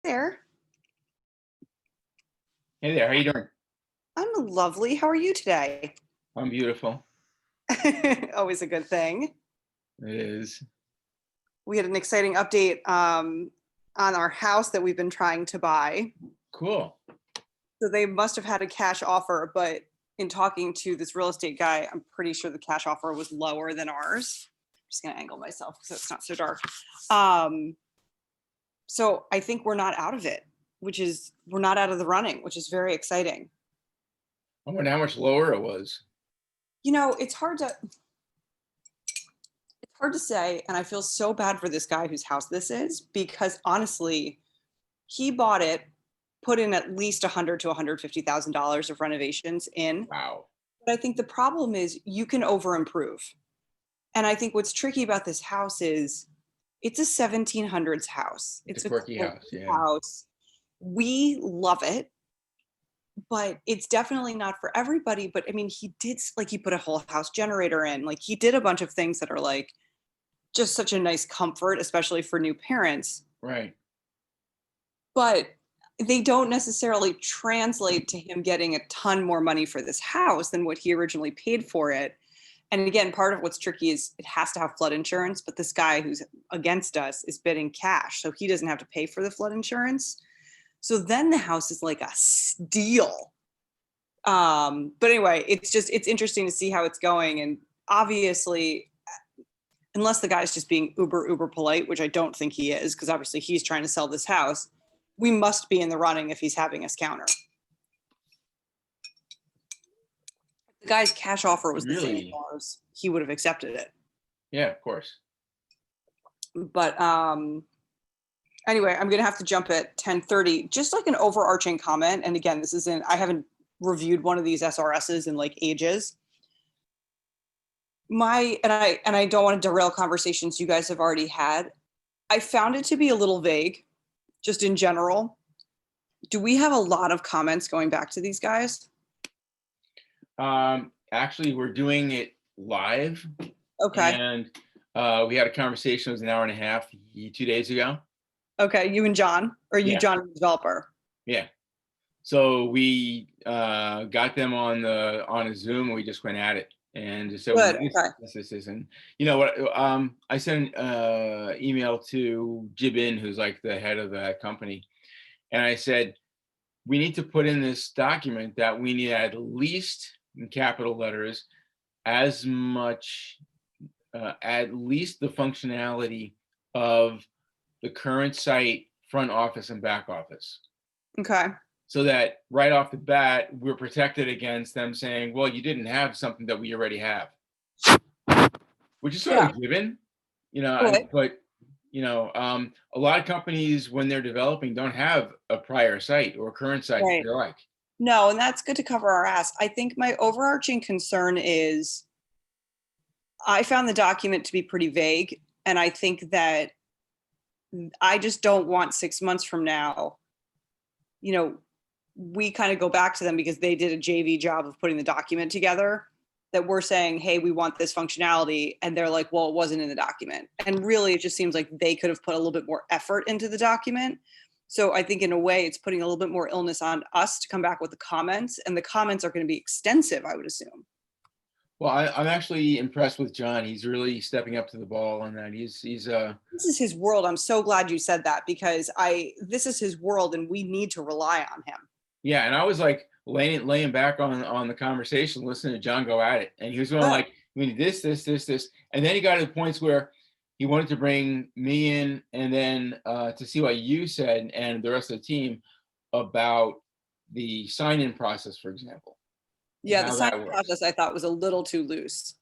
There. Hey there, how you doing? I'm lovely. How are you today? I'm beautiful. Always a good thing. It is. We had an exciting update on our house that we've been trying to buy. Cool. So they must have had a cash offer, but in talking to this real estate guy, I'm pretty sure the cash offer was lower than ours. I'm just gonna angle myself so it's not so dark. Um, so I think we're not out of it, we're not out of the running, which is very exciting. I wonder how much lower it was. You know, it's hard to say, and I feel so bad for this guy whose house this is because honestly, he bought it, put in at least 100 to $150,000 of renovations in. Wow. But I think the problem is you can over improve. And I think what's tricky about this house is it's a 1700s house. It's a It's a quirky quirky house, yeah. house. We love it, but it's definitely not for everybody. But I mean, he put a whole house generator in. Like he did a bunch of things that are like just such a nice comfort, especially for new parents. Right. But they don't necessarily translate to him getting a ton more money for this house than what he originally paid for it. And again, part of what's tricky is it has to have flood insurance, but this guy who's against us is bidding cash, so he doesn't have to pay for the flood insurance. So then the house is like a steal. But anyway, it's interesting to see how it's going. And obviously, unless the guy's just being uber polite, which I don't think he is, because obviously he's trying to sell this house, we must be in the running if he's having us counter. If the guy's cash offer was the same as Really? ours, he would have accepted it. Yeah, of course. But anyway, I'm gonna have to jump at 10:30. Just like an overarching comment, and again, I haven't reviewed one of these SRSs in like ages. I don't want to derail conversations you guys have already had. I found it to be a little vague, just in general. Do we have a lot of comments going back to these guys? Actually, we're doing it live, Okay. and we had a conversation. It was an hour and a half 2 days ago. Okay, you and John, or you, Yeah, John, the developer. yeah. So we got them on a Zoom, and we just went at it, and just said, Good. this, Okay. this is, and you know what? I sent an email to Jibin, who's like the head of that company, and I said, we need to put in this document that we need at least in capital letters as much, at least the functionality of the current site, front office and back office. Okay. So that right off the bat, we're protected against them saying, well, you didn't have something that we already have, which is sort Yeah. of given, you know, Good. but a lot of companies when they're developing don't have a prior site or a current site that Right. they like. No, and that's good to cover our ass. I think my overarching concern is I found the document to be pretty vague. And I think that I just don't want 6 months from now, you know, we kind of go back to them because they did a JV job of putting the document together, that we're saying, hey, we want this functionality. And they're like, well, it wasn't in the document. And really, it just seems like they could have put a little bit more effort into the document. So I think in a way, it's putting a little bit more illness on us to come back with the comments. And the comments are going to be extensive, I would assume. Well, I'm actually impressed with John. He's really stepping up to the ball on that. He's This is his world. I'm so glad you said that because this is his world and we need to rely on him. yeah, and I was like laying back on the conversation, listening to John go at it, and he was going Good. like, we need this, and then he got to the points where he wanted to bring me in, and then to see what you said and the rest of the team about the sign-in process, for example, and Yeah, the how sign that works. process I thought was a little too loose.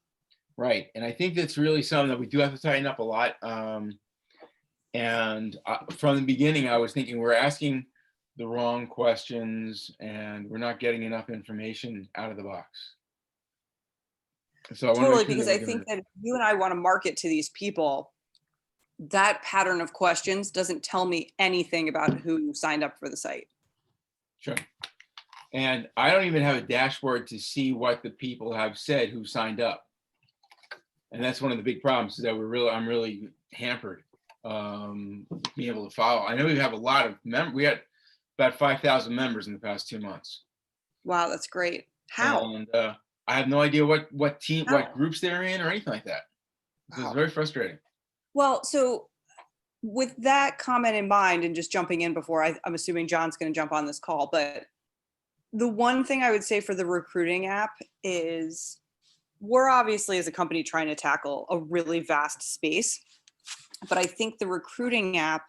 Right, and I think that's really something that we do have to tighten up a lot. And from the beginning, I was thinking we're asking the wrong questions and we're not getting enough information out of the box. So I want to make Totally, sure that because we're I doing think it. that if you and I want to market to these people, that pattern of questions doesn't tell me anything about who signed up for the site. Sure. And I don't even have a dashboard to see what the people have said who signed up. And that's one of the big problems is that I'm really hampered. being able to follow. I know we have a lot of we had about 5,000 members in the past 2 months. Wow, that's great. How? And I have no idea what How? groups they're in or anything like that. So it's Wow. very frustrating. Well, so with that comment in mind, and just jumping in before I'm assuming John's going to jump on this call, but the one thing I would say for the recruiting app is we're obviously as a company trying to tackle a really vast space, but I think the recruiting app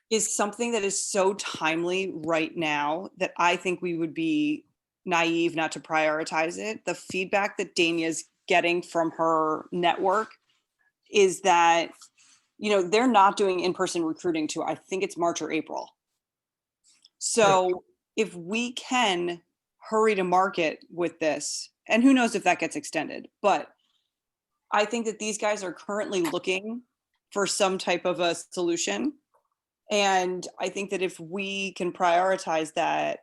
is something that is so timely right now that I think we would be naive not to prioritize it. The feedback that Dania's getting from her network is that, they're not doing in-person recruiting to, I think it's March or April. So if we can hurry to market with this, and who knows if that gets extended, but I think that these guys are currently looking for some type of a solution. And I think that if we can prioritize that,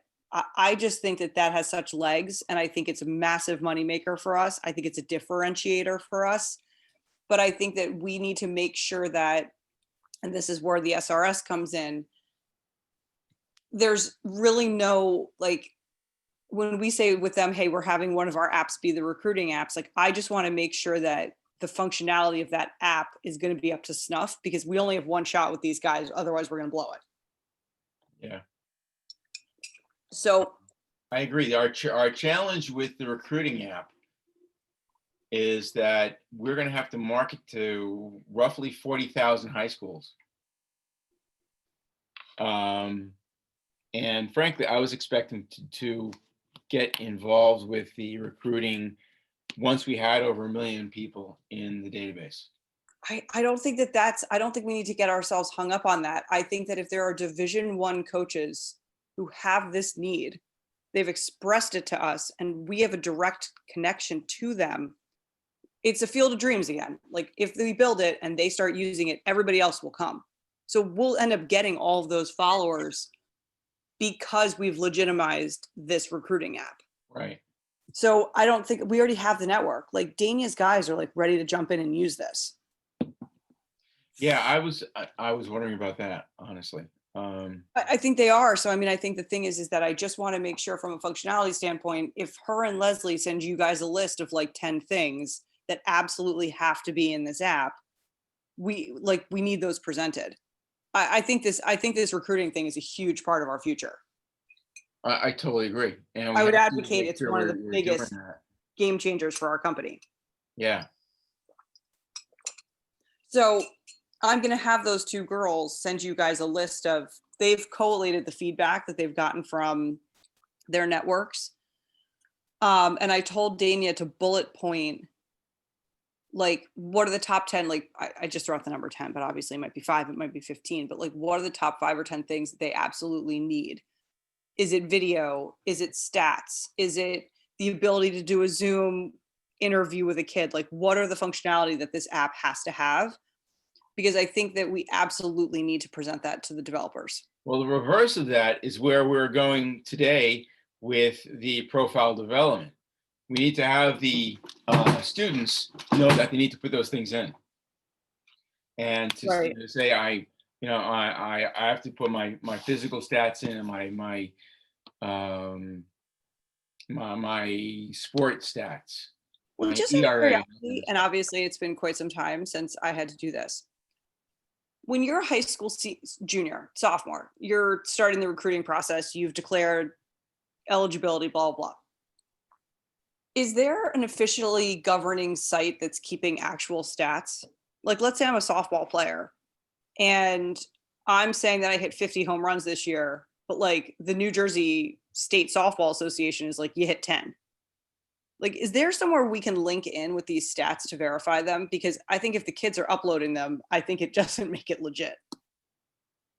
I just think that that has such legs, and I think it's a massive moneymaker for us. I think it's a differentiator for us. But I think that we need to make sure that, and this is where the SRS comes in, there's really no, like, when we say with them, hey, we're having one of our apps be the recruiting apps, like, I just want to make sure that the functionality of that app is going to be up to snuff, because we only have one shot with these guys. Otherwise, we're going to blow it. Yeah, So I agree. Our challenge with the recruiting app is that we're going to have to market to roughly 40,000 high schools. And frankly, I was expecting to get involved with the recruiting once we had over 1 million people in the database. I don't think I don't think we need to get ourselves hung up on that. I think that if there are Division I coaches who have this need, they've expressed it to us, and we have a direct connection to them. It's a field of dreams again. Like, if we build it and they start using it, everybody else will come. So we'll end up getting all of those followers because we've legitimized this recruiting app. Right. So I don't think we already have the network. Like, Dania's guys are like ready to jump in and use this. Yeah, I was wondering about that, honestly. I think they are. So, I mean, I think the thing is that I just want to make sure from a functionality standpoint, if her and Leslie send you guys a list of like 10 things that absolutely have to be in this app, we need those presented. I think this recruiting thing is a huge part of our future. I totally agree. And I would have to advocate make it's sure one of the we're doing biggest that. game changers for our company. Yeah. So I'm going to have those two girls send you guys a list of, they've collated the feedback that they've gotten from their networks. And I told Dania to bullet point, like, what are the top 10, like, I just threw out the number 10, but obviously it might be 5, it might be 15, but like, what are the top 5 or 10 things that they absolutely need? Is it video? Is it stats? Is it the ability to do a Zoom interview with a kid? Like, what are the functionality that this app has to have? Because I think that we absolutely need to present that to the developers. Well, the reverse of that is where we're going today with the profile development. We need to have the students know that they need to put those things in. And to say, I have to put my physical stats in, and my sport stats. Well, just out of curiosity, and obviously it's been quite some time since I had to do this. When you're a high school junior, sophomore, you're starting the recruiting process, you've declared eligibility, blah, blah, blah. Is there an officially governing site that's keeping actual stats? Like, let's say I'm a softball player and I'm saying that I hit 50 home runs this year, but like the New Jersey State Softball Association is like, you hit 10. Like, is there somewhere we can link in with these stats to verify them? Because I think if the kids are uploading them, I think it doesn't make it legit.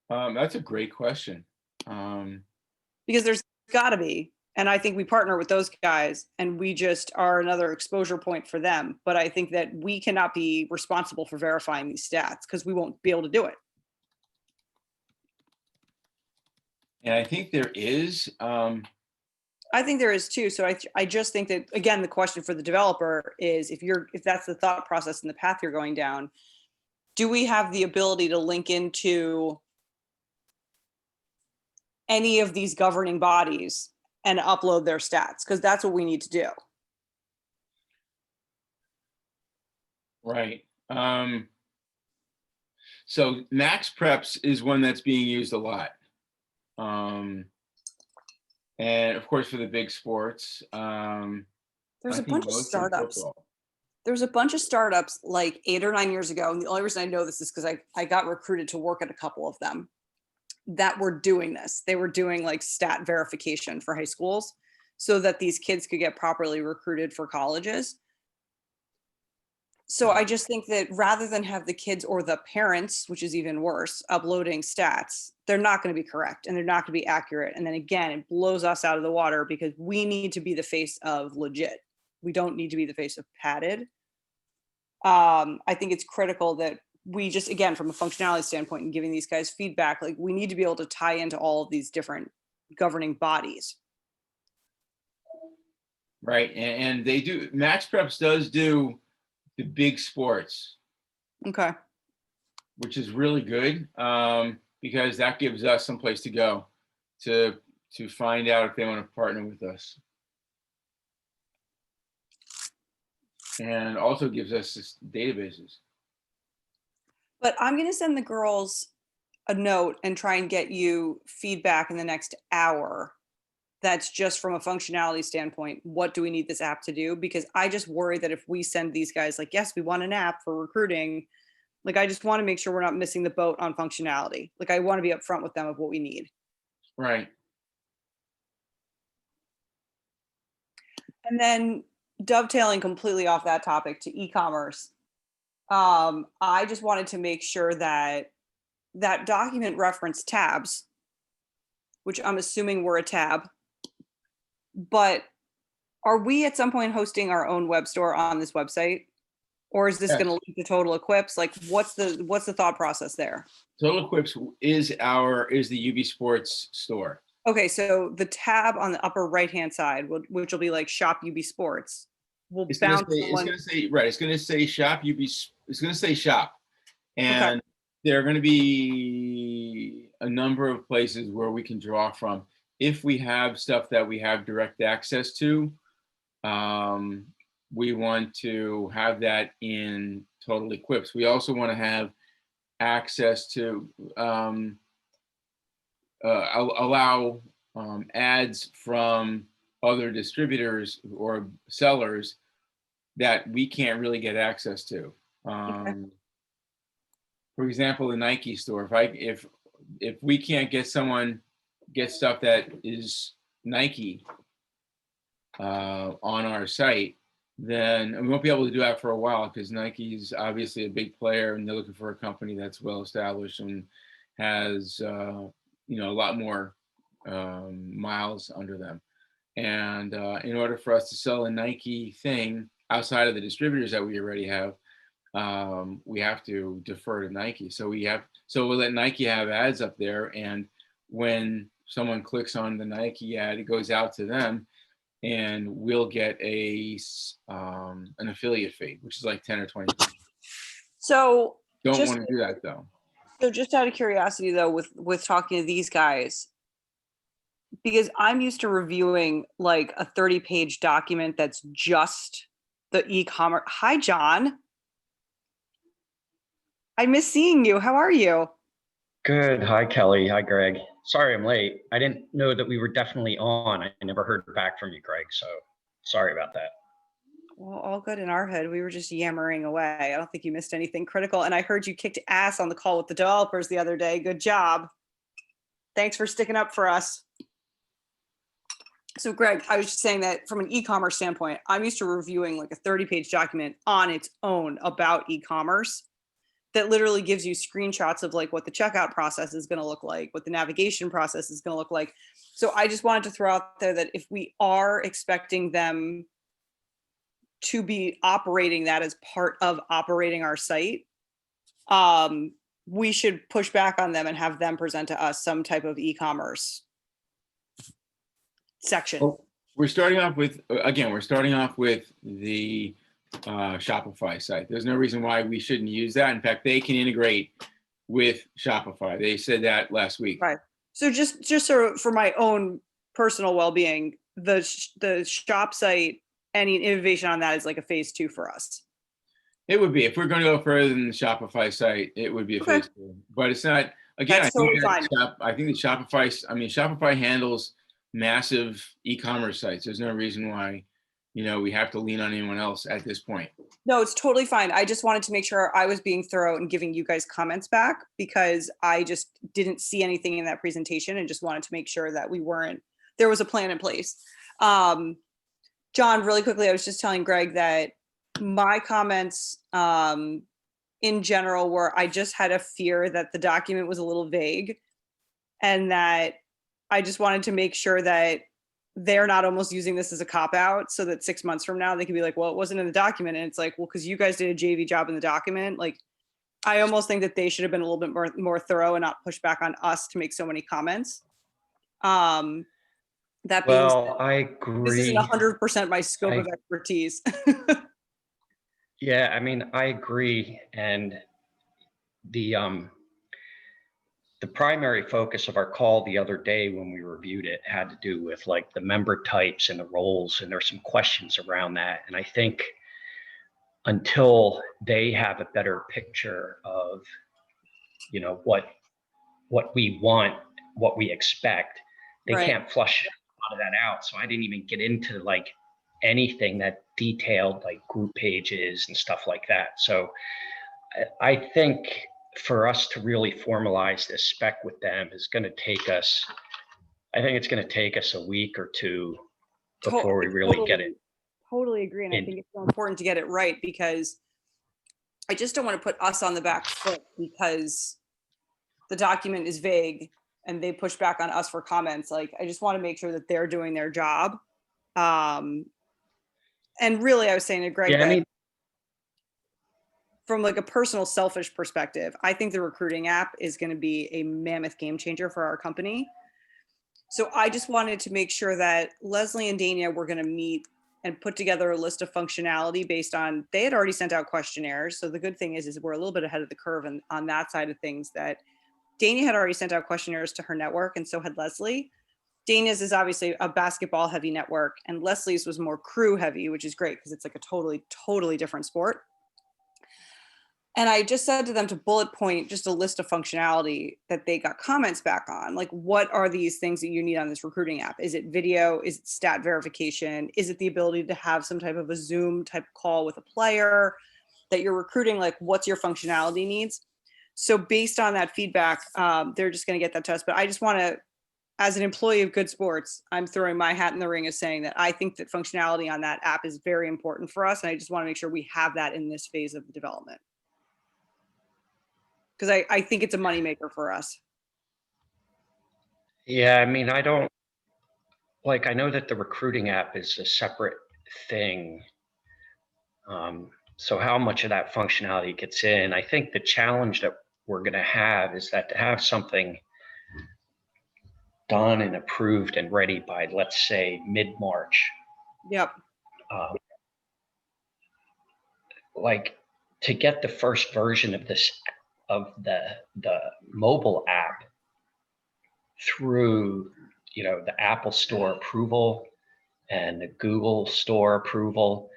That's a great question. Because there's got to be. And I think we partner with those guys and we just are another exposure point for them. But I think that we cannot be responsible for verifying these stats because we won't be able to do it. And I think there is. I think there is too. So I just think that, again, the question for the developer is if that's the thought process and the path you're going down, do we have the ability to link into any of these governing bodies and upload their stats? Because that's what we need to do. Right. So Max Preps is one that's being used a lot. And of course, for the big sports, There's I a think bunch of most in startups. football. There's a bunch of startups like 8 or 9 years ago. And the only reason I know this is because I got recruited to work at a couple of them that were doing this. They were doing like stat verification for high schools so that these kids could get properly recruited for colleges. So I just think that rather than have the kids or the parents, which is even worse, uploading stats, they're not going to be correct and they're not going to be accurate. And then again, it blows us out of the water because we need to be the face of legit. We don't need to be the face of padded. I think it's critical that we just, again, from a functionality standpoint and giving these guys feedback, like we need to be able to tie into all of these different governing bodies. Right. And they do, Max Preps does do the big sports, Okay. which is really good, because that gives us some place to go to find out if they want to partner with us. And also gives us this databases. But I'm going to send the girls a note and try and get you feedback in the next hour. That's just from a functionality standpoint. What do we need this app to do? Because I just worry that if we send these guys like, yes, we want an app for recruiting, like I just want to make sure we're not missing the boat on functionality. Like I want to be upfront with them of what we need. Right. And then dovetailing completely off that topic to e-commerce. I just wanted to make sure that that document reference tabs, which I'm assuming were a tab, but are we at some point hosting our own web store on this website? Or is this Yes. going to link to Total Equips? Like what's the thought process there? Total Equips is the UB Sports store. Okay, so the tab on the upper right-hand side, which will be like Shop UB Sports, will It's gonna bounce say, it's someone. gonna say, right, it's gonna say shop UB, it's gonna say shop. Okay. And there are gonna be a number of places where we can draw from. If we have stuff that we have direct access to, we want to have that in Total Equips. We also want to have access to allow ads from other distributors or sellers that we can't really get access to. Okay. For example, the Nike store. If we can't get stuff that is Nike on our site, then we won't be able to do that for a while because Nike's obviously a big player and they're looking for a company that's well established and has a lot more miles under them. And in order for us to sell a Nike thing outside of the distributors that we already have, we have to defer to Nike. So we'll let Nike have ads up there, and when someone clicks on the Nike ad, it goes out to them, and we'll get an affiliate fee, which is like 10 or 20. So Don't want to do that though. So just out of curiosity though, with talking to these guys, because I'm used to reviewing like a 30-page document that's just the e-commerce. Hi, John. I miss seeing you. How are you? Good. Hi, Kelly. Hi, Greg. Sorry I'm late. I didn't know that we were definitely on. I never heard back from you, Greg, so sorry about that. Well, all good in our head. We were just yammering away. I don't think you missed anything critical. And I heard you kicked ass on the call with the developers the other day. Good job. Thanks for sticking up for us. So Greg, I was just saying that from an e-commerce standpoint, I'm used to reviewing like a 30-page document on its own about e-commerce that literally gives you screenshots of like what the checkout process is going to look like, what the navigation process is going to look like. So I just wanted to throw out there that if we are expecting them to be operating that as part of operating our site, we should push back on them and have them present to us some type of e-commerce section. We're starting off with the Shopify site. There's no reason why we shouldn't use that. In fact, they can integrate with Shopify. They said that last week. Right. So just so for my own personal well-being, the shop site, any innovation on that is like a phase 2 for us. It would be, if we're going to go further than the Shopify site, it would be a Okay. phase 2. But it's not. Again, That's totally fine. I think that Shopify handles massive e-commerce sites. There's no reason why, we have to lean on anyone else at this point. No, it's totally fine. I just wanted to make sure I was being thorough and giving you guys comments back, because I just didn't see anything in that presentation and just wanted to make sure that there was a plan in place. John, really quickly, I was just telling Greg that my comments in general were, I just had a fear that the document was a little vague, and that I just wanted to make sure that they're not almost using this as a cop-out, so that 6 months from now they can be like, well, it wasn't in the document. And it's like, well, because you guys did a JV job in the document. Like, I almost think that they should have been a little bit more thorough and not push back on us to make so many comments. That being said, I agree. this isn't 100% my scope of expertise. Yeah, I mean, I agree. And the primary focus of our call the other day when we reviewed it had to do with like the member types and the roles, and there's some questions around that. And I think until they have a better picture of, what we want, what we expect, they Right. can't flush a lot of that out. So I didn't even get into like anything that detailed like group pages and stuff like that. So I think for us to really formalize this spec with them is going to take us, I think it's going to take us a week or two before we really get it. Totally agree. And I think it's so important to get it right, because I just don't want to put us on the back foot because the document is vague and they push back on us for comments. Like, I just want to make sure that they're doing their job. And really, I was saying to Greg, that from like a personal selfish perspective, I think the recruiting app is going to be a mammoth game changer for our company. So I just wanted to make sure that Leslie and Dania were going to meet and put together a list of functionality based on, they had already sent out questionnaires. So the good thing is we're a little bit ahead of the curve on that side of things, that Dania had already sent out questionnaires to her network, and so had Leslie. Dania's is obviously a basketball heavy network, and Leslie's was more crew heavy, which is great because it's like a totally different sport. And I just said to them to bullet point just a list of functionality that they got comments back on. Like, what are these things that you need on this recruiting app? Is it video? Is it stat verification? Is it the ability to have some type of a Zoom type call with a player that you're recruiting? Like, what's your functionality needs? So based on that feedback, they're just going to get that to us. But I just want to, as an employee of Good Sports, I'm throwing my hat in the ring of saying that I think that functionality on that app is very important for us. And I just want to make sure we have that in this phase of the development, because I think it's a moneymaker for us. Yeah, I mean, I know that the recruiting app is a separate thing. So how much of that functionality gets in? I think the challenge that we're going to have is that to have something done and approved and ready by, let's say, mid-March. Yep. Like, to get the first version of this, of the mobile app through, the Apple Store approval and the Google Store approval,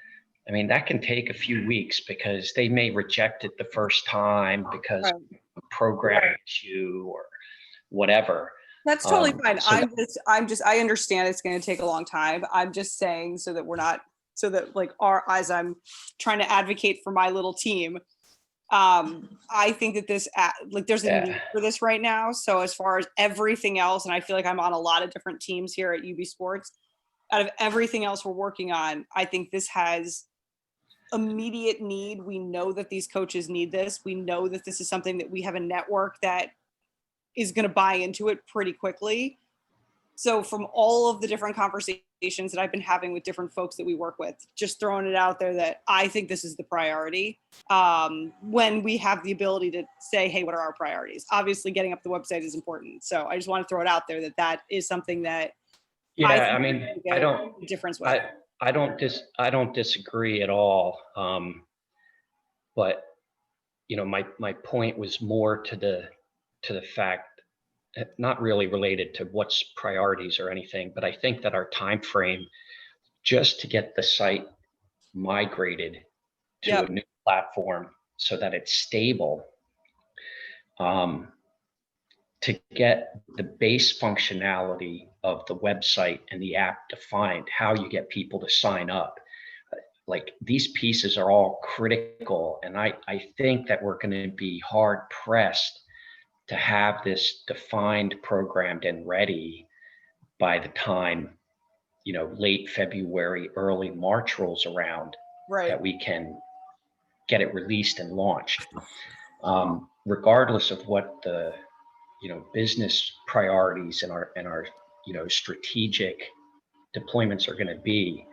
I mean, that can take a few weeks because they may reject it the first time because of a program issue or whatever. That's totally fine. I understand it's going to take a long time. I'm just saying so that like as I'm trying to advocate for my little team, I think that this, like, there's a need for this right now. So as far as everything else, and I feel like I'm on a lot of different teams here at UB Sports, out of everything else we're working on, I think this has immediate need. We know that these coaches need this. We know that this is something that we have a network that is going to buy into it pretty quickly. So from all of the different conversations that I've been having with different folks that we work with, just throwing it out there that I think this is the priority when we have the ability to say, hey, what are our priorities? Obviously, getting up the website is important. So I just want to throw it out there that is something that I don't difference with. I don't disagree at all. But my point was more to the fact, not really related to what's priorities or anything, but I think that our time frame just to get the site migrated to a Yep. new platform so that it's stable, um, to get the base functionality of the website and the app defined, how you get people to sign up. Like these pieces are all critical. And I think that we're going to be hard pressed to have this defined, programmed, and ready by the time, late February, early March rolls around, Right. that we can get it released and launched. Regardless of what the business priorities and our strategic deployments are going to be,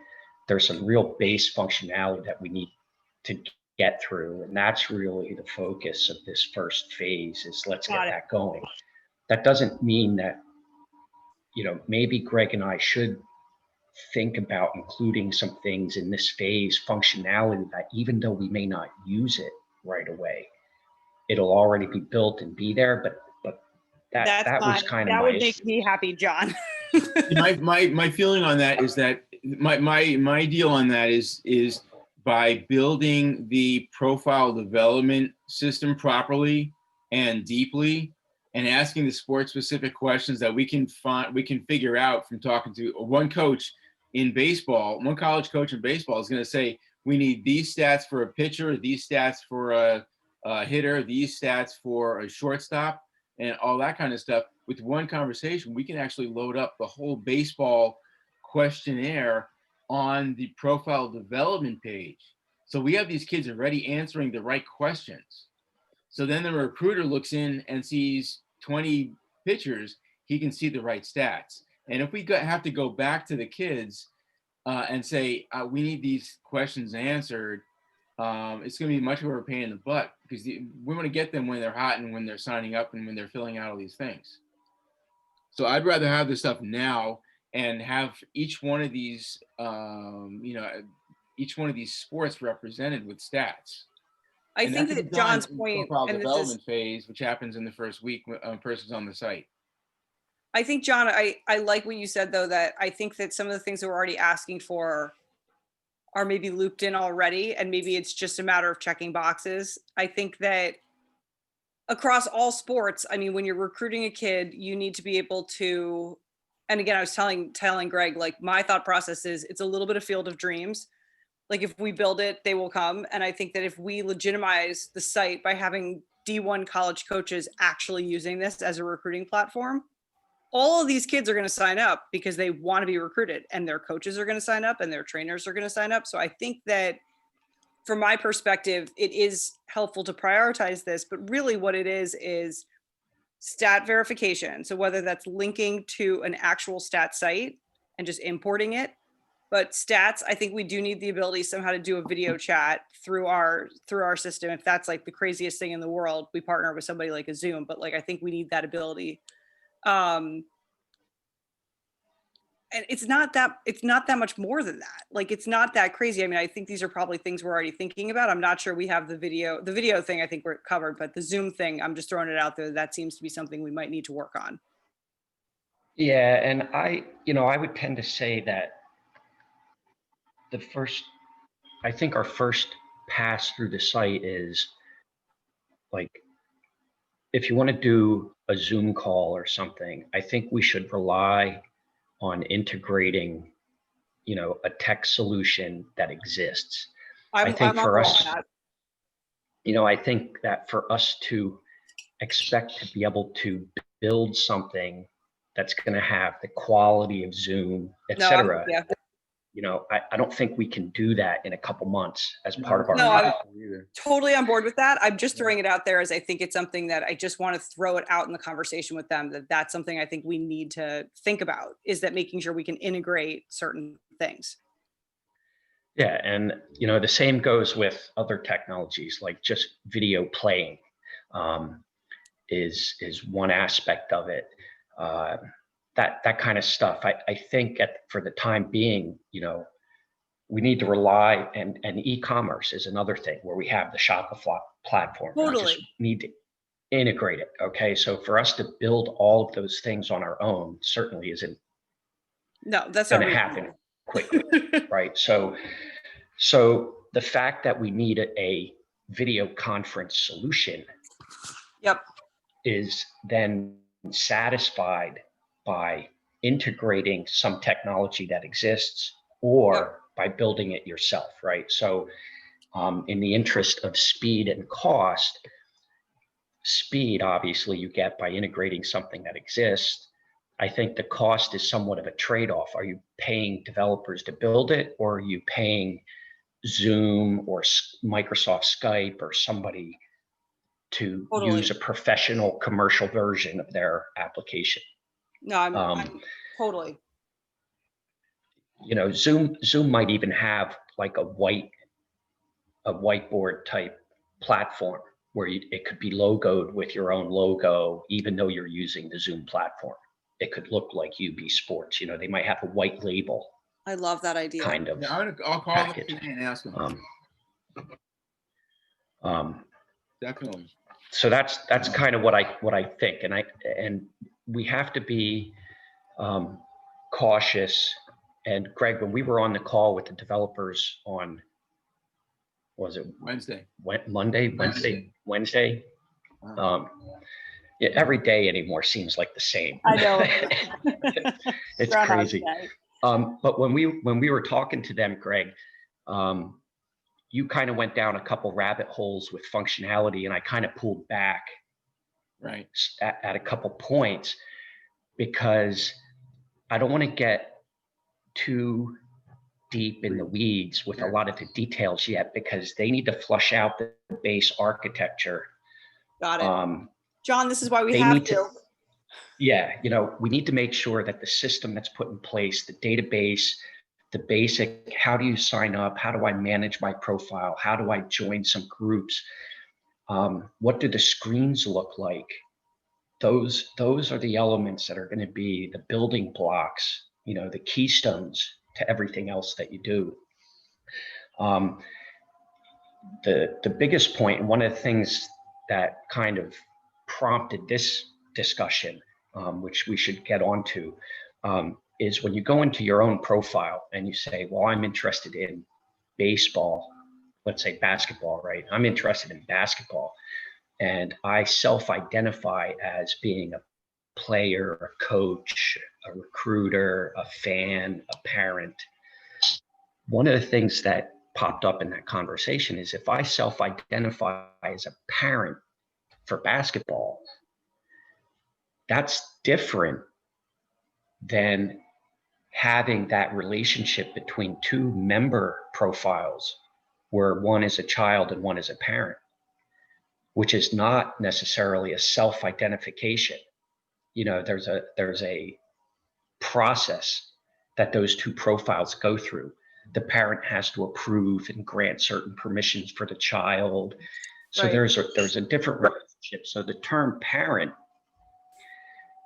there's some real base functionality that we need to get through, and that's really the focus of this first phase. Is let's get that going. That doesn't mean that maybe Greg and I should think about including some things in this phase functionality that even though we may not use it right away, it'll already be built and be there. But that was kind of that my would make me happy, John. My feeling on that is that my deal on that is by building the profile development system properly and deeply, and asking the sport specific questions that we can figure out from talking to one coach in baseball. One college coach in baseball is going to say, we need these stats for a pitcher, these stats for a hitter, these stats for a shortstop, and all that kind of stuff. With one conversation, we can actually load up the whole baseball questionnaire on the profile development page. So we have these kids already answering the right questions. So then the recruiter looks in and sees 20 pitchers, he can see the right stats. And if we have to go back to the kids and say, we need these questions answered, it's going to be much more of a pain in the butt, because we want to get them when they're hot and when they're signing up and when they're filling out all these things. So I'd rather have this stuff now and have each one of these, each one of these sports represented with stats. I think that John's point, profile development phase, which happens in the first week when a person's on the site. I think, John, I like what you said, though, that I think that some of the things that we're already asking for are maybe looped in already, and maybe it's just a matter of checking boxes. I think that across all sports, I mean, when you're recruiting a kid, you need to be able to, and again, I was telling Greg, like, my thought process is it's a little bit of field of dreams. Like, if we build it, they will come. And I think that if we legitimize the site by having D1 college coaches actually using this as a recruiting platform, all of these kids are going to sign up because they want to be recruited, and their coaches are going to sign up and their trainers are going to sign up. So I think that from my perspective, it is helpful to prioritize this, but really what it is stat verification. So whether that's linking to an actual stat site and just importing it, but stats, I think we do need the ability somehow to do a video chat through our system. If that's like the craziest thing in the world, we partner with somebody like a Zoom, but like, I think we need that ability. And it's not that much more than that. Like, it's not that crazy. I mean, I think these are probably things we're already thinking about. I'm not sure we have the video thing. I think we're covered, but the Zoom thing, I'm just throwing it out there. That seems to be something we might need to work on. Yeah. And I would tend to say that I think our first pass through the site is like, if you want to do a Zoom call or something, I think we should rely on integrating, a tech solution that exists. I think for us, I think that for us to expect to be able to build something that's going to have the quality of Zoom, et cetera, I don't think we can do that in a couple months as part of our. No, I'm totally on board with that. I'm just throwing it out there as I think it's something that I just want to throw it out in the conversation with them, that's something I think we need to think about, is that making sure we can integrate certain things. Yeah. And, the same goes with other technologies, like just video playing is one aspect of it. That kind of stuff. I think for the time being, we need to rely, and e-commerce is another thing where we have the Shopify platform. We just Totally. need to integrate it. Okay. So for us to build all of those things on our own certainly isn't No, that's going not to reasonable. happen quickly. Right. So the fact that we need a video conference solution Yep. is then satisfied by integrating some technology that exists or by building it yourself, right? So in the interest of speed and cost, speed obviously you get by integrating something that exists. I think the cost is somewhat of a trade-off. Are you paying developers to build it, or are you paying Zoom or Microsoft Skype or somebody to Totally. use a professional commercial version of their application? No, I'm totally. You know, Zoom might even have like a whiteboard type platform where it could be logoed with your own logo, even though you're using the Zoom platform. It could look like UB Sports. You know, they might have a white label I love that idea. kind of Yeah, I'll call them package. today and ask them. Definitely. So that's kind of what I think, and we have to be cautious. And Greg, when we were on the call with the developers on, was it Wednesday? Wednesday. Yeah, every day anymore seems like the same. I know. It's crazy. But when we were talking to them, Greg, you kind of went down a couple rabbit holes with functionality, and I kind of pulled back Right. at a couple points because I don't want to get too deep in the weeds with a lot of the details yet, because they need to flush out the base architecture. Got it. John, this is why we have to. Yeah, you know, we need to make sure that the system that's put in place, the database, the basic, how do you sign up? How do I manage my profile? How do I join some groups? What do the screens look like? Those are the elements that are going to be the building blocks, you know, the keystones to everything else that you do. The biggest point, and one of the things that kind of prompted this discussion, which we should get onto, is when you go into your own profile and you say, well, I'm interested in baseball, let's say basketball, right? I'm interested in basketball, and I self-identify as being a player, a coach, a recruiter, a fan, a parent. One of the things that popped up in that conversation is if I self-identify as a parent for basketball, that's different than having that relationship between two member profiles where one is a child and one is a parent, which is not necessarily a self-identification. You know, there's a process that those two profiles go through. The parent has to approve and grant certain permissions for the child. So Right. there's a different relationship. So the term parent,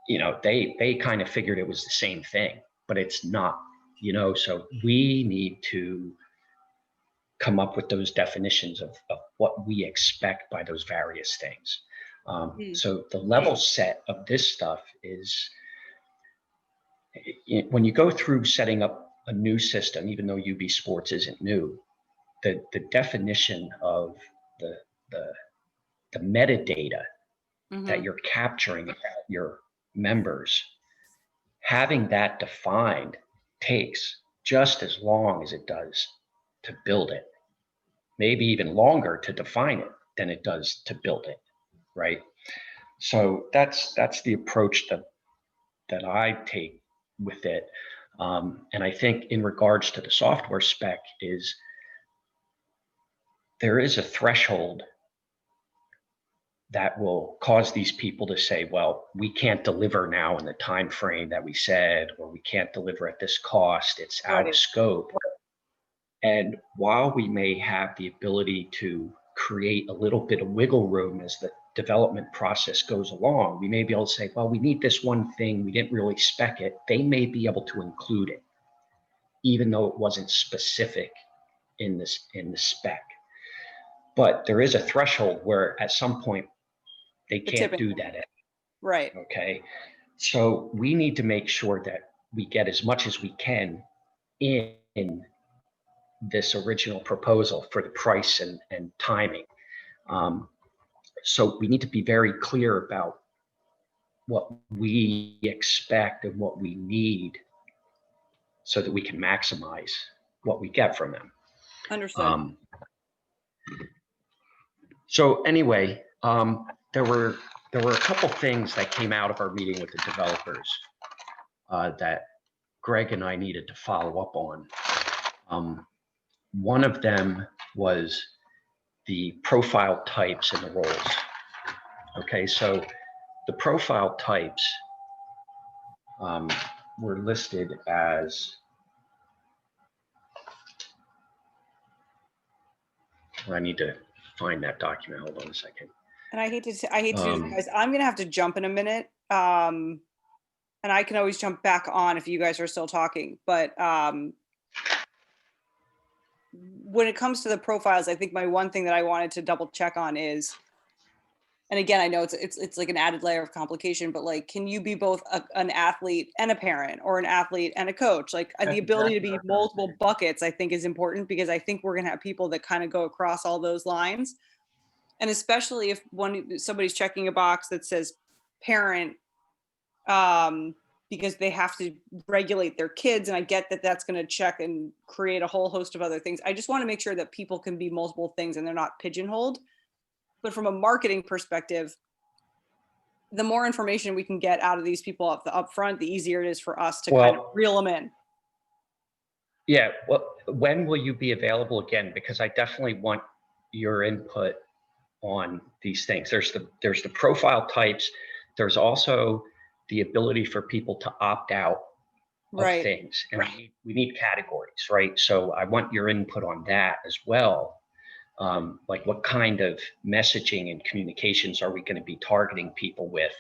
you know, they kind of figured it was the same thing, but it's not, you know. So we need to come up with those definitions of what we expect by those various things. So the level set of this stuff is, when you go through setting up a new system, even though UB Sports isn't new, the definition of the metadata that you're capturing about your members, having that defined takes just as long as it does to build it, maybe even longer to define it than it does to build it, right? So that's the approach that I take with it. And I think in regards to the software spec is there is a threshold that will cause these people to say, well, we can't deliver now in the time frame that we said, or we can't deliver at this cost, it's out of scope. And while we may have the ability to create a little bit of wiggle room as the development process goes along, we may be able to say, well, we need this one thing, we didn't really spec it. They may be able to include it, even though it wasn't specific in the spec. But there is a threshold where at some point they The can't tipping do point. that. Right. Okay. So we need to make sure that we get as much as we can in this original proposal for the price and timing. So we need to be very clear about what we expect and what we need so that we can maximize what we get from them. Understood. So anyway, there were a couple things that came out of our meeting with the developers that Greg and I needed to follow up on. One of them was the profile types and the roles. Okay, so the profile types were listed as, I need to find that document. Hold on a second. And I hate to do this, guys. I'm gonna have to jump in a minute. And I can always jump back on if you guys are still talking. But when it comes to the profiles, I think my one thing that I wanted to double check on is, and again, I know it's like an added layer of complication, but like, can you be both an athlete and a parent, or an athlete and a coach? Like the ability to be multiple buckets, I think is important, because I think we're gonna have people that kind of go across all those lines. And especially if somebody's checking a box that says parent, because they have to regulate their kids. And I get that that's going to check and create a whole host of other things. I just want to make sure that people can be multiple things and they're not pigeonholed. But from a marketing perspective, the more information we can get out of these people up front, the easier it is for us to kind of reel them in. Yeah. Well, when will you be available again? Because I definitely want your input on these things. There's the profile types. There's also the ability for people to opt out of things, and we need categories, right? So I want your input on that as well. Like, what kind of messaging and communications are we going to be targeting people with?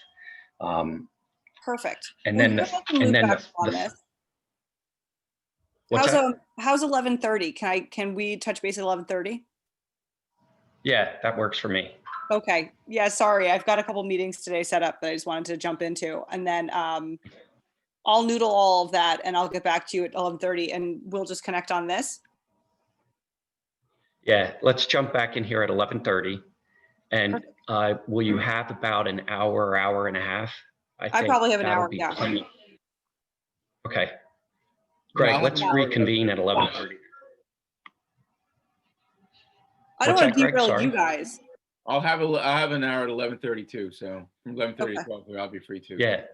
Perfect. And then how's 11:30? Can we touch base at 11:30? Yeah, that works for me. Okay. Yeah, sorry. I've got a couple meetings today set up that I just wanted to jump into. And then I'll noodle all of that and I'll get back to you at 11:30 and we'll just connect on this. Yeah, let's jump back in here at 11:30. And will you have about an hour, hour and a half? I probably have an hour, yeah. Okay. Greg, let's reconvene at 11:30. I don't want to derail you guys. I'll have an hour at 11:32. So from 11:30 to 12:30, I'll be free too. Yeah.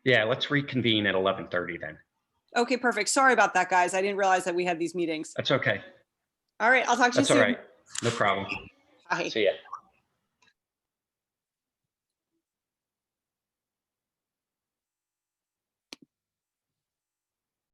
Yeah, let's reconvene at 11:30 then. Okay, perfect. Sorry about that, guys. I didn't realize that we had these meetings. That's okay. All right, I'll talk to you soon. That's all right. No problem. Bye. See ya.